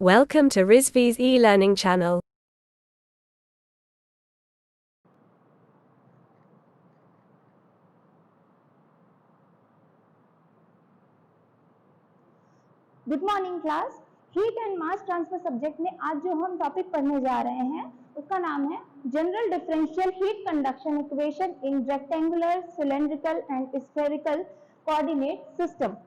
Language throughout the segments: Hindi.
Welcome to Rizvi's e-learning channel. Good morning class. Heat and mass transfer subject में आज जो हम टॉपिक पढ़ने जा रहे हैं उसका नाम है general differential heat conduction equation in rectangular, cylindrical and spherical coordinate system.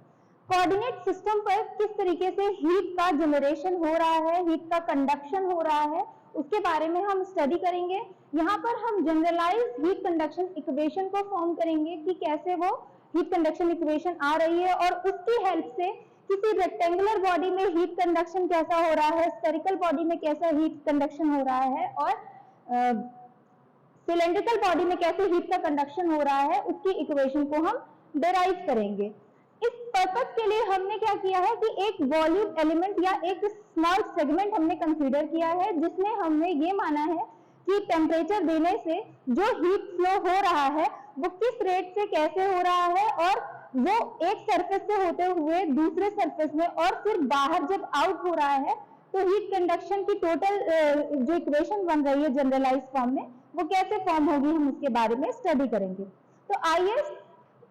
Coordinate system पर किस तरीके से हीट का जनरेशन हो रहा है, हीट का कंडक्शन हो रहा है, उसके बारे में हम स्टडी करेंगे। यहाँ पर हम जनरलाइज हीट कंडक्शन इक्वेशन को फॉर्म करेंगे कि कैसे वो हीट कंडक्शन इक्वेशन आ रही है और उसकी हेल्प से किसी रेक्टेंगुलर बॉडी में हीट कंडक्शन कैसा हो रहा है, स्फेरिकल बॉडी में कैसा हीट कंडक्शन हो रहा है और सिलेंड्रिकल बॉडी में कैसे हीट का कंडक्शन हो रहा है, उसकी इक्वेशन को हम डेराइव करेंगे। इस पर्पस के लिए हमने क्या किया है कि एक वॉल्यूम एलिमेंट या एक स्मॉल सेगमेंट हमने कंसीडर किया है, जिसमें हमने ये माना है कि टेम्परेचर देने से जो हीट फ्लो हो रहा है वो किस रेट से कैसे हो रहा है और वो एक सरफेस से होते हुए दूसरे सरफेस में और फिर बाहर जब आउट हो रहा है तो हीट कंडक्शन की टोटल जो इक्वेशन बन रही है जनरलाइज फॉर्म में वो कैसे फॉर्म होगी, हम उसके बारे में स्टडी करेंगे। तो आइए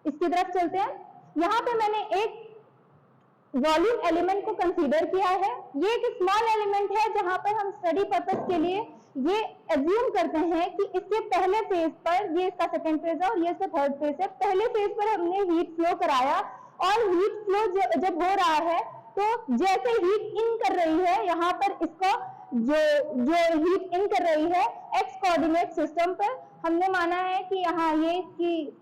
इसकी तरफ चलते हैं। यहाँ पे मैंने एक वॉल्यूम एलिमेंट को कंसीडर किया है। ये एक स्मॉल एलिमेंट है जहां पर हम स्टडी पर्पस के लिए ये एज्यूम करते हैं कि इसके पहले फेज पर, ये इसका सेकंड फेज है और ये इसका थर्ड फेज है, पहले फेज पर हमने हीट फ्लो कराया और हीट फ्लो जब हो रहा है तो जैसे हीट इन कर रही है, यहाँ पर इसको जो हीट इन कर रही है एक्स कोऑर्डिनेट सिस्टम पर, हमने माना है कि यहाँ ये कि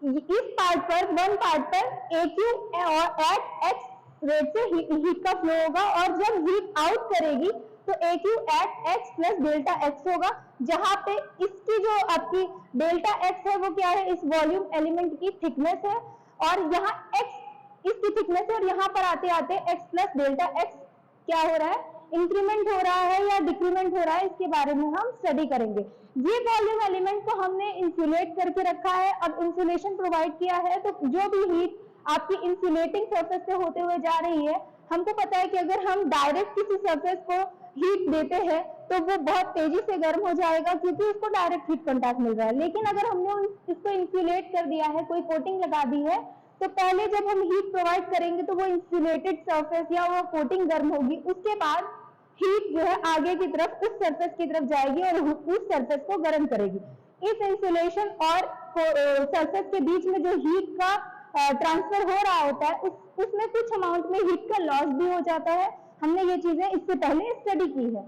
इस पार्ट पर, वन पार्ट पर ए क्यू और एट एक्स रेट से हीट का फ्लो होगा और जब हीट आउट करेगी तो A Q at X plus delta X होगा, जहां पे इसकी जो आपकी डेल्टा एक्स है वो क्या है, इस वॉल्यूम एलिमेंट की थिकनेस है और यहाँ एक्स इसकी थिकनेस है और यहाँ पर आते आते एक्स प्लस डेल्टा एक्स क्या हो रहा है, इंक्रीमेंट हो रहा है या डिक्रीमेंट हो रहा है, इसके बारे में हम स्टडी करेंगे। ये वॉल्यूम एलिमेंट को हमने इंसुलेट करके रखा है। अब इंसुलेशन प्रोवाइड किया है तो जो भी हीट आपकी इंसुलेटिंग सरफेस से होते हुए जा रही है, हमको पता है कि अगर हम डायरेक्ट किसी सरफेस को हीट देते हैं तो वो बहुत तेजी से गर्म हो जाएगा क्योंकि उसको डायरेक्ट हीट कॉन्टैक्ट मिल रहा है। लेकिन अगर हमने इसको इंसुलेट कर दिया है, कोई कोटिंग लगा दी है, तो पहले जब हम हीट प्रोवाइड करेंगे तो वो इंसुलेटेड सरफेस या वो कोटिंग गर्म होगी, उसके बाद हीट जो है आगे की तरफ उस सरफेस की तरफ जाएगी और उस सरफेस को गर्म करेगी। इस इंसुलेशन और सरफेस के बीच में जो हीट का ट्रांसफर हो रहा होता है उसमें कुछ अमाउंट में हीट का लॉस भी हो जाता है। हमने ये चीजें इससे पहले स्टडी की है।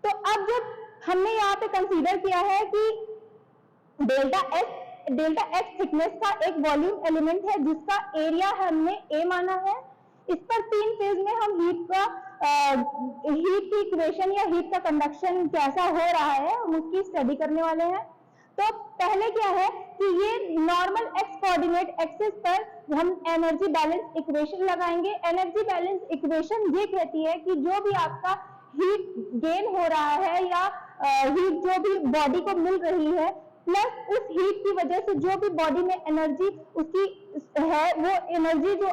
तो अब जब हमने यहाँ पे कंसीडर किया है कि डेल्टा एक्स थिकनेस का एक वॉल्यूम एलिमेंट है जिसका एरिया हमने ए माना है, इस पर तीन फेज में हम हीट की इक्वेशन या हीट का कंडक्शन कैसा हो रहा है हम उसकी स्टडी करने वाले हैं। तो पहले क्या है कि ये नॉर्मल एक्स कोऑर्डिनेट एक्सिस पर हम एनर्जी बैलेंस इक्वेशन लगाएंगे। एनर्जी बैलेंस इक्वेशन ये कहती है कि जो भी आपका हीट गेन हो रहा है या हीट जो भी बॉडी को मिल रही है प्लस उस हीट की वजह से जो भी बॉडी में एनर्जी उसकी है, वो एनर्जी जो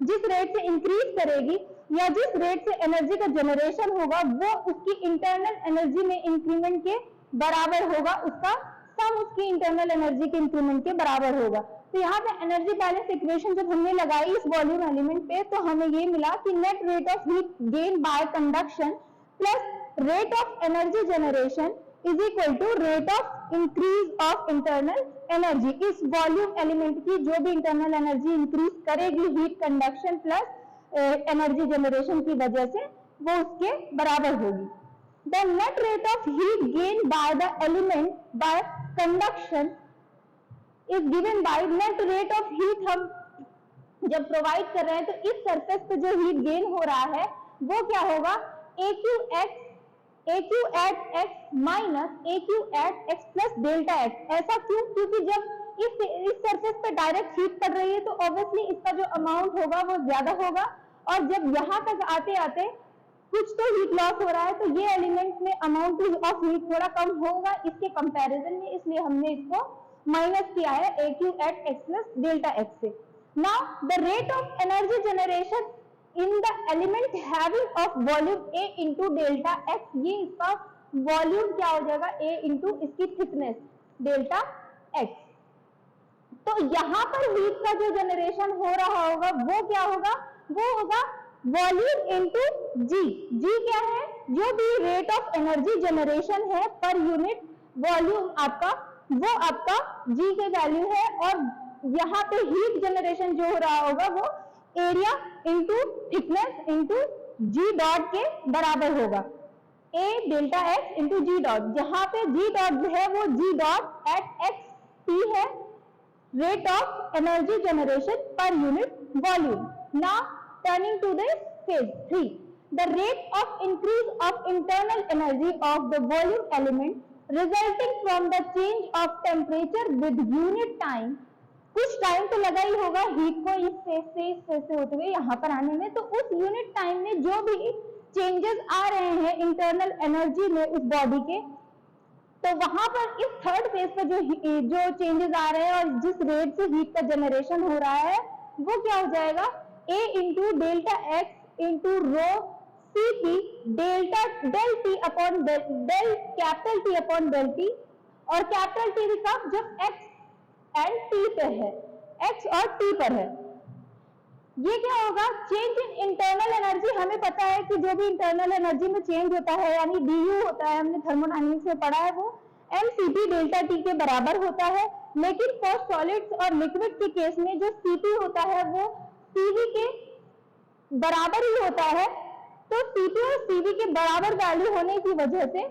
जिस रेट से इंक्रीज करेगी या जिस रेट से एनर्जी का जनरेशन होगा वो उसकी इंटरनल एनर्जी में इंक्रीमेंट के बराबर होगा, उसका सम उसकी इंटरनल एनर्जी के इंक्रीमेंट के बराबर होगा। तो यहाँ पे एनर्जी बैलेंस इक्वेशन जब हमने लगाई इस वॉल्यूम एलिमेंट पे तो हमें ये मिला कि net rate of heat gain by conduction plus rate of energy generation is equal to rate of increase of internal energy. इस वॉल्यूम एलिमेंट की जो भी इंटरनल एनर्जी इंक्रीज करेगी heat conduction plus energy generation की वजह से वो उसके बराबर होगी। The net rate of heat gain by the element by conduction is given by net rate of heat. हम जब प्रोवाइड कर रहे हैं तो इस सरफेस पे जो हीट गेन हो रहा है वो क्या होगा, A Q at X minus A Q at X plus delta X. ऐसा क्यों? क्योंकि जब इस सरफेस पे डायरेक्ट हीट पड़ रही है तो ऑब्वियसली इसका जो अमाउंट होगा वो ज्यादा होगा और जब यहाँ तक आते आते कुछ तो हीट लॉस हो रहा है तो ये एलिमेंट में अमाउंट ऑफ हीट थोड़ा कम होगा इसके कंपैरिजन में, इसलिए हमने इसको माइनस किया है A Q at X plus delta X से। Now the rate of energy generation in the element having of volume A into delta X, ये इसका वॉल्यूम क्या हो जाएगा, ए इंटू इसकी थिकनेस डेल्टा एक्स। तो यहां पर हीट का जो जनरेशन हो रहा होगा वो क्या होगा, वो होगा वॉल्यूम इंटू जी। जी क्या है, जो भी रेट ऑफ एनर्जी जनरेशन है पर यूनिट वॉल्यूम आपका, वो आपका जी के वैल्यू है, और यहाँ पे हीट जनरेशन जो हो रहा होगा वो एरिया इंटू थिकनेस इंटू जी डॉट के बराबर होगा, ए डेल्टा एक्स इंटू जी डॉट, जहां पे जी डॉट जो है वो जी डॉट एट एक्स टी है, rate of energy generation per unit volume. Now turning to the phase 3, the rate of increase of internal energy of the volume element resulting from the change of temperature with unit time. कुछ टाइम तो लगा ही होगा हीट को इस फेज से होते हुए यहाँ पर आने में, तो उस यूनिट टाइम में जो भी चेंजेस आ रहे हैं इंटरनल एनर्जी में उस बॉडी के, तो वहां पर इस थर्ड फेज पर जो चेंजेस आ रहे हैं और जिस रेट से हीट का जनरेशन हो रहा है वो क्या हो जाएगा, A into delta X into rho C P delta del T upon del capital T upon del T, और कैपिटल टी का जब एक्स एंड टी पे है, एक्स और टी पर है, ये क्या होगा, चेंज इन इंटरनल एनर्जी। हमें पता है कि जो भी इंटरनल एनर्जी में चेंज होता है यानी डीयू होता है, हमने थर्मोडायनेमिक्स में पढ़ा है, वो mCp डेल्टा टी के बराबर होता है, लेकिन फॉर सॉलिड्स और लिक्विड के केस में जो Cp होता है वो Cv के बराबर ही होता है। तो Cp और Cv के बराबर वैल्यू होने की वजह से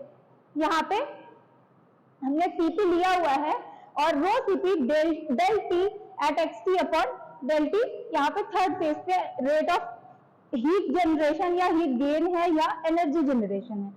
यहाँ पे हमने Cp लिया हुआ है, और rho Cp del T at X T upon del T यहाँ पे थर्ड फेज पे रेट ऑफ हीट जनरेशन या हीट गेन है या एनर्जी जनरेशन है।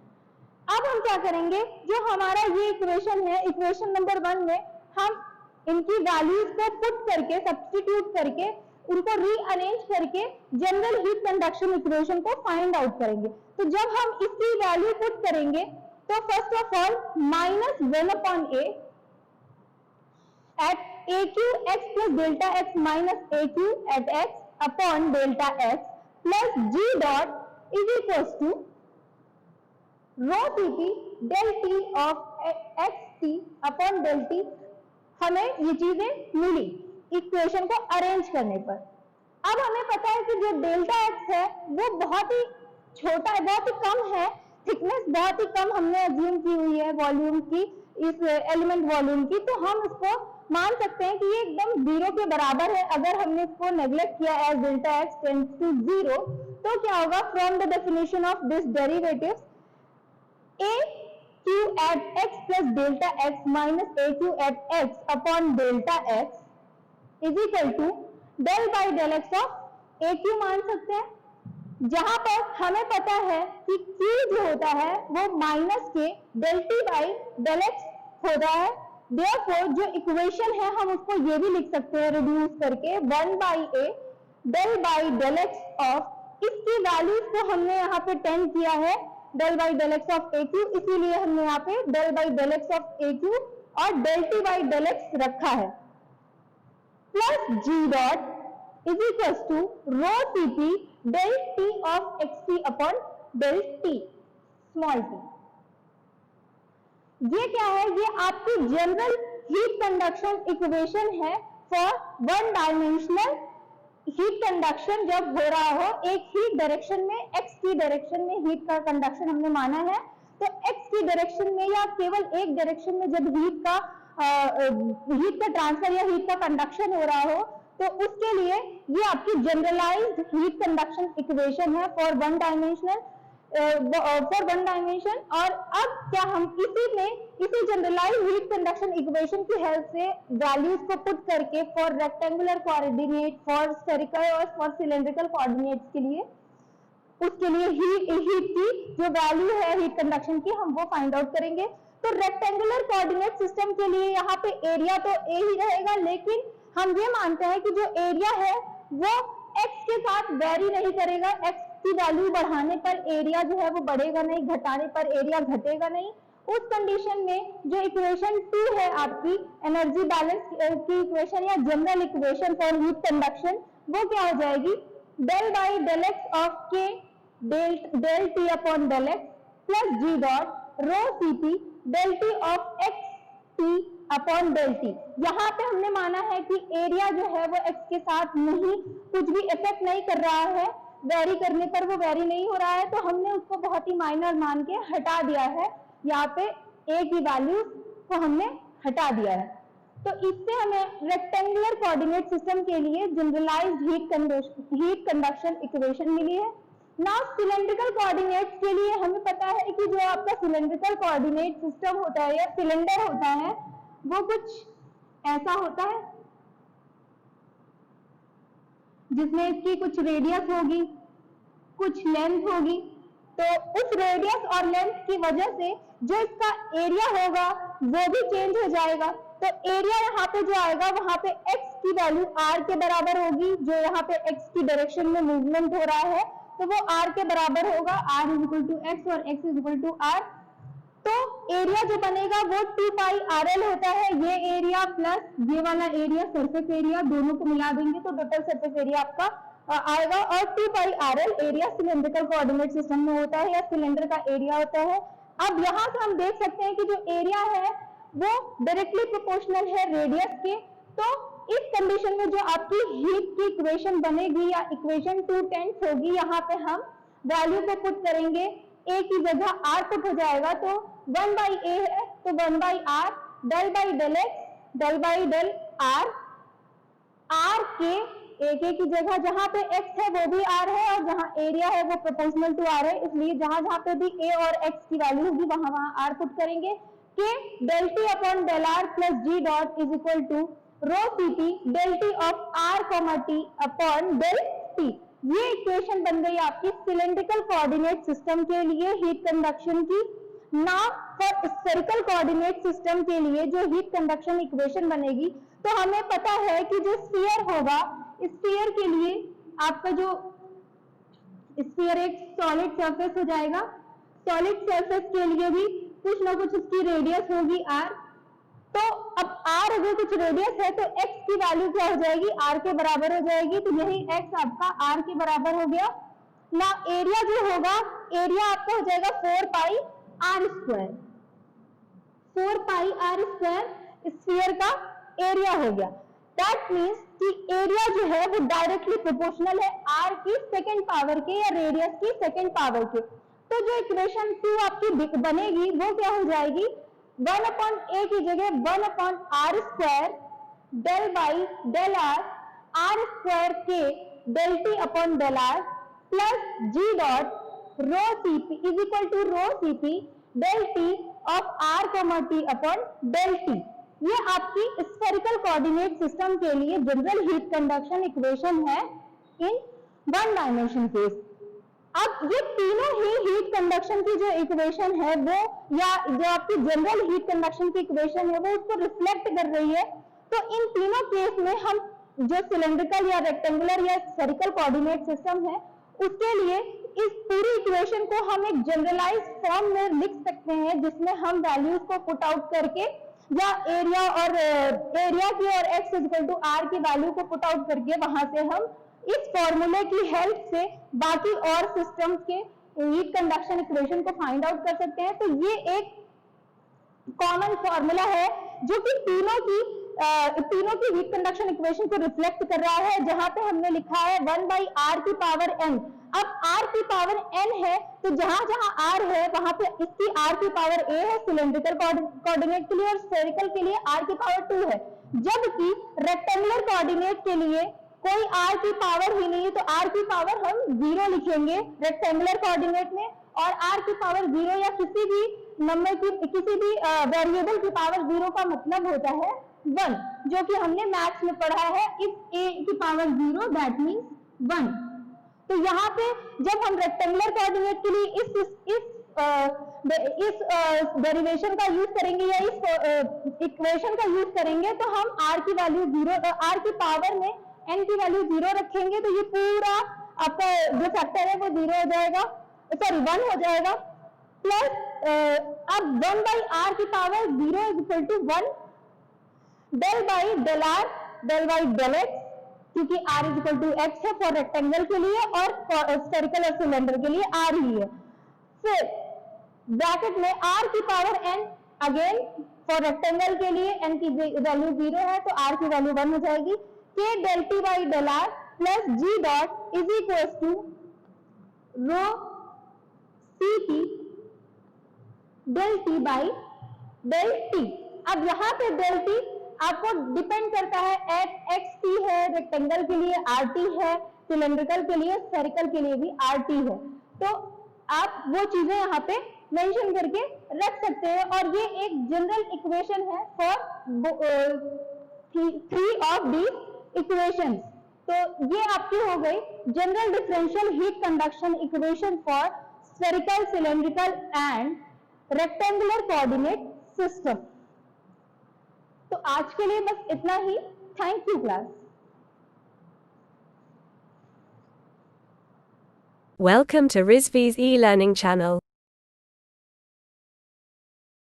अब हम क्या करेंगे, जो हमारा ये इक्वेशन है, इक्वेशन नंबर 1 में हम इनकी वैल्यूज को पुट करके सब्स्टिट्यूट करके उनको रीअरेंज करके जनरल हीट कंडक्शन इक्वेशन को फाइंड आउट करेंगे। तो जब हम इसकी वैल्यू पुट करेंगे तो first of all minus 1 upon A at aq x plus delta x minus aq at x upon delta x plus g dot is equals to rho cp del t of x t upon del t। हमें ये चीजें मिली इक्वेशन को अरेंज करने पर। अब हमें पता है कि जो डेल्टा x है वो बहुत ही छोटा है, बहुत ही कम है, थिकनेस बहुत ही कम हमने अज्यूम की हुई है वॉल्यूम की, इस एलिमेंट वॉल्यूम की, तो हम इसको मान सकते हैं कि ये एकदम 0 के बराबर है। अगर हमने इसको नेग्लेक्ट किया as delta X tends to 0, तो क्या होगा, from the definition of this derivatives A Q at X plus delta X minus A Q at X upon delta X is equal to del by del X of A Q मान सकते हैं, जहां पर हमें पता है कि Q जो होता है वो minus K del T by del X होता है। Therefore, जो इक्वेशन है हम उसको ये भी लिख सकते हैं रिड्यूस करके 1 by A del by del X of, इसकी वैल्यूज को हमने यहाँ पे 10 किया है del by del X of A Q, इसीलिए हमने यहाँ पे del by del X of A Q और del T by del X रखा है, plus G dot is equal to rho CP del T of X T upon del T small T. ये क्या है, ये आपकी जनरल हीट कंडक्शन इक्वेशन है for one dimensional heat conduction जब हो रहा हो एक ही डायरेक्शन में, एक्स की डायरेक्शन में हीट का कंडक्शन हमने माना है, तो एक्स की डायरेक्शन में या केवल एक डायरेक्शन में जब हीट का ट्रांसफर या हीट का कंडक्शन हो रहा हो, तो उसके लिए ये आपकी जनरलाइज्ड हीट कंडक्शन इक्वेशन है फॉर वन डायमेंशन। और अब क्या हम इसी जनरलाइज्ड हीट कंडक्शन इक्वेशन की हेल्प से वैल्यूज को पुट करके for rectangular coordinate, for spherical और फॉर सिलेंड्रिकल कोऑर्डिनेट्स के लिए, उसके लिए हीट की जो वैल्यू है हीट कंडक्शन की हम वो फाइंड आउट करेंगे। तो रेक्टेंगुलर कोऑर्डिनेट सिस्टम के लिए यहाँ पे एरिया तो ए ही रहेगा, लेकिन हम ये मानते हैं कि जो एरिया है वो एक्स के साथ वेरी नहीं करेगा, एक्स की वैल्यू बढ़ाने पर एरिया जो है वो बढ़ेगा नहीं, घटाने पर एरिया घटेगा नहीं, उस कंडीशन में जो इक्वेशन 2 है आपकी एनर्जी बैलेंस की इक्वेशन या general equation for heat conduction, वो क्या हो जाएगी, del by del X of K del T upon del X plus G dot rho C P del T of X T upon del T. यहाँ पे हमने माना है कि एरिया जो है वो एक्स के साथ नहीं, कुछ भी इफेक्ट नहीं कर रहा है, वेरी करने पर वो वेरी नहीं हो रहा है, तो हमने उसको बहुत ही माइनर मान के हटा दिया है। यहाँ पे ए की वैल्यू को हमने हटा दिया है। तो इससे हमें रेक्टेंगुलर कोऑर्डिनेट सिस्टम के लिए जनरलाइज्ड हीट कंडक्शन इक्वेशन मिली है। नाउ सिलेंड्रिकल कोऑर्डिनेट्स के लिए हमें पता है कि जो आपका सिलेंड्रिकल कोऑर्डिनेट सिस्टम होता है या सिलेंडर होता है वो कुछ ऐसा होता है, जिसमें इसकी कुछ रेडियस होगी, कुछ लेंथ होगी। तो उस रेडियस और लेंथ की वजह से जो इसका एरिया होगा वो भी चेंज हो जाएगा। तो एरिया यहाँ पे जो आएगा वहां पे x की वैल्यू r के बराबर होगी, जो यहाँ पे x की डायरेक्शन में मूवमेंट हो रहा है तो वो r के बराबर होगा, r is equal to X और x is equal to r। तो एरिया जो बनेगा वो 2 पाई RL होता है, ये एरिया प्लस ये वाला एरिया सरफेस एरिया, दोनों को मिला देंगे तो टोटल सरफेस एरिया आपका आएगा। और 2 पाई RL area cylindrical coordinate system में होता है या सिलेंडर का एरिया होता है। अब यहाँ से हम देख सकते हैं कि जो एरिया है वो डायरेक्टली प्रोपोर्शनल है रेडियस के। तो इस कंडीशन में जो आपकी हीट की इक्वेशन बनेगी या इक्वेशन 2 टेंस होगी, यहाँ पे हम वैल्यू को पुट करेंगे, ए की जगह r पुट हो जाएगा तो 1 बाई ए है तो 1 by R del by del X del by del R, R के ए के की जगह जहां पे x है वो भी r है और जहां एरिया है वो प्रोपोर्शनल टू r है, इसलिए जहां जहां पे भी a और x की वैल्यू होगी वहां वहां r पुट करेंगे। K del T upon del R plus G dot is equal to rho C T del T of r comma T upon del T. ये इक्वेशन बन गई आपकी सिलेंड्रिकल कोऑर्डिनेट सिस्टम के लिए हीट कंडक्शन की। Now for spherical coordinate system के लिए जो हीट कंडक्शन इक्वेशन बनेगी, तो हमें पता है कि जो स्फीयर होगा, स्फीयर के लिए आपका जो स्फीयर एक सॉलिड सरफेस हो जाएगा, सॉलिड सरफेस के लिए भी कुछ ना कुछ उसकी रेडियस होगी r। तो अब r अगर कुछ रेडियस है तो x की वैल्यू क्या हो जाएगी, r के बराबर हो जाएगी, तो यही x आपका r के बराबर हो गया ना। एरिया जो होगा, एरिया आपका हो जाएगा 4 पाई r स्क्वायर, 4 पाई r स्क्वायर स्फीयर का एरिया हो गया। दैट मीन्स कि एरिया जो है वो डायरेक्टली प्रोपोर्शनल है r की सेकेंड पावर के या रेडियस की सेकेंड पावर के। तो जो इक्वेशन 2 आपकी बनेगी वो क्या हो जाएगी, 1 अपॉन ए की जगह 1 upon R square del by del R square K del T upon del R plus G dot rho C P is equal to rho C P del T of R comma T upon del T. ये आपकी स्फेरिकल कोऑर्डिनेट सिस्टम के लिए जनरल हीट कंडक्शन इक्वेशन है इन 1 डायमेंशन केस। अब ये तीनों ही हीट कंडक्शन की जो इक्वेशन है वो या जो आपकी जनरल हीट कंडक्शन की इक्वेशन है वो उसको रिफ्लेक्ट कर रही है। तो इन तीनों केस में हम जो सिलेंड्रिकल या रेक्टेंगुलर या स्फेरिकल कोऑर्डिनेट सिस्टम है उसके लिए इस पूरी इक्वेशन को हम एक जनरलाइज्ड फॉर्म में लिख सकते हैं, जिसमें हम वैल्यूज को पुट आउट करके या एरिया की और x इक्वल टू r की वैल्यू को पुट आउट करके वहां से हम इस फॉर्मूले की हेल्प से बाकी और सिस्टम्स के हीट कंडक्शन इक्वेशन को फाइंड आउट कर सकते हैं। तो ये एक कॉमन फॉर्मूला है जो कि तीनों की हीट कंडक्शन इक्वेशन को रिफ्लेक्ट कर रहा है, जहां पे हमने लिखा है 1 बाई आर की पावर n। अब r की पावर n है तो जहां जहां r है वहां पे इसकी r की पावर a है सिलेंड्रिकल कोऑर्डिनेट के लिए और स्फेरिकल के लिए r की पावर 2 है, जबकि रेक्टेंगुलर कोऑर्डिनेट के लिए कोई r की पावर ही नहीं है तो r की पावर हम 0 लिखेंगे रेक्टेंगुलर कोऑर्डिनेट में, और r की पावर 0 या किसी भी नंबर की किसी भी वेरिएबल की पावर 0 का मतलब होता है 1, जो कि हमने मैथ्स में पढ़ा है। इफ a की पावर 0 दैट मींस 1। तो यहाँ पे जब हम रेक्टेंगुलर कोऑर्डिनेट के लिए इस डेरिवेशन का यूज करेंगे या इस इक्वेशन का यूज करेंगे तो हम r की वैल्यू 0, r की पावर में n की वैल्यू 0 रखेंगे तो ये पूरा आपका जो फैक्टर है वो 0 हो जाएगा, सॉरी 1 हो जाएगा। प्लस अब 1/r की power 0 is equal to 1 del by del R del by del X, क्योंकि r is equal to X है फॉर रेक्टेंगल के लिए और स्फेरिकल और सिलेंडर के लिए r ही है। फिर ब्रैकेट में r की power n, again for rectangle के लिए n की वैल्यू 0 है तो r की वैल्यू 1 हो जाएगी। k del T by del R plus G dot is equal to rho C T del T by del T. अब यहाँ पे डेल टी आपको डिपेंड करता है एट एक्स टी है, रेक्टेंगल के लिए आर टी है, सिलेंड्रिकल के लिए स्फेरिकल के लिए भी आर टी है। तो आप वो चीजें यहाँ पे मेंशन करके रख सकते हैं और ये एक जनरल इक्वेशन है फॉर 3 ऑफ दी इक्वेशंस। तो ये आपकी हो गई general differential heat conduction equation for spherical, cylindrical and rectangular coordinate system. तो आज के लिए बस इतना ही। Thank you class. Welcome to Rizvi's e-learning channel.